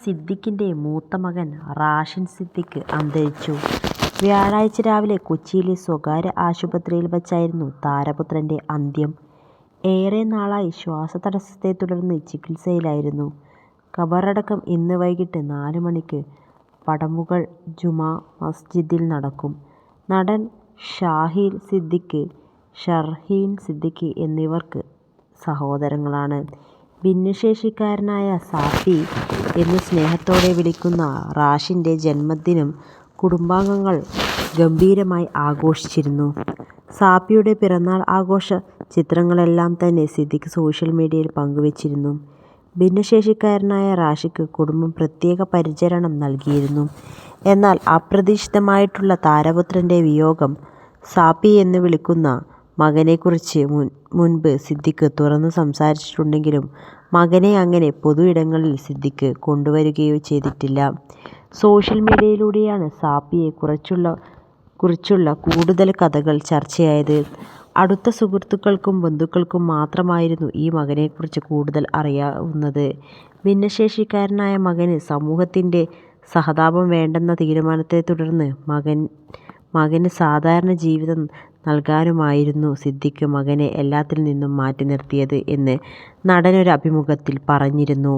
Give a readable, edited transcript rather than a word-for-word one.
സിദ്ദിഖിന്റെ മൂത്ത മകൻ റാഷിൻ സിദ്ദിഖ് അന്തരിച്ചു. വ്യാഴാഴ്ച രാവിലെ കൊച്ചിയിലെ സ്വകാര്യ ആശുപത്രിയിൽ വച്ചായിരുന്നു താരപുത്രന്റെ അന്ത്യം. ഏറെ നാളായി ശ്വാസതടസ്സത്തെ തുടർന്ന് ചികിത്സയിലായിരുന്നു. ഖബറടക്കം ഇന്ന് വൈകിട്ട് 4 മണിക്ക് പടമുകൾ ജുമാ മസ്ജിദിൽ നടക്കും. നടൻ ഷാഹിൽ സിദ്ദിഖ്, ഷർഹീൻ സിദ്ദിഖ് എന്നിവർക്ക് സഹോദരങ്ങളാണ്. ഭിന്നശേഷിക്കാരനായ സാപ്പി എന്ന് സ്നേഹത്തോടെ വിളിക്കുന്ന റാഷിന്റെ ജന്മദിനം കുടുംബാംഗങ്ങൾ ഗംഭീരമായി ആഘോഷിച്ചിരുന്നു. സാപ്പിയുടെ പിറന്നാൾ ആഘോഷ ചിത്രങ്ങളെല്ലാം തന്നെ സിദ്ദിഖ് സോഷ്യൽ മീഡിയയിൽ പങ്കുവച്ചിരുന്നു. ഭിന്നശേഷിക്കാരനായ റാഷിക്ക് കുടുംബം പ്രത്യേക പരിചരണം നൽകിയിരുന്നു. എന്നാൽ അപ്രതീക്ഷിതമായിട്ടുള്ള താരപുത്രന്റെ വിയോഗം സാപ്പി എന്ന് വിളിക്കുന്ന മകനെക്കുറിച്ച് മുൻപ് സിദ്ദിഖ് തുറന്നു സംസാരിച്ചിട്ടുണ്ടെങ്കിലും മകനെ അങ്ങനെ പൊതു ഇടങ്ങളിൽ സിദ്ദിഖ് കൊണ്ടുവരികയോ ചെയ്തിട്ടില്ല. സോഷ്യൽ മീഡിയയിലൂടെയാണ് സാപ്പിയെ കുറിച്ചുള്ള കൂടുതൽ കഥകൾ ചർച്ചയായത്. അടുത്ത സുഹൃത്തുക്കൾക്കും ബന്ധുക്കൾക്കും മാത്രമായിരുന്നു ഈ മകനെക്കുറിച്ച് കൂടുതൽ അറിയാവുന്നത്. ഭിന്നശേഷിക്കാരനായ മകന് സമൂഹത്തിന്റെ സഹതാപം വേണ്ടെന്ന തീരുമാനത്തെ തുടർന്ന് മകന് സാധാരണ ജീവിതം നൽകാനുമായിരുന്നു സിദ്ദിഖ് മകനെ എല്ലാത്തിൽ നിന്നും മാറ്റി നിർത്തിയത് എന്ന് നടൻ ഒരു അഭിമുഖത്തിൽ പറഞ്ഞിരുന്നു.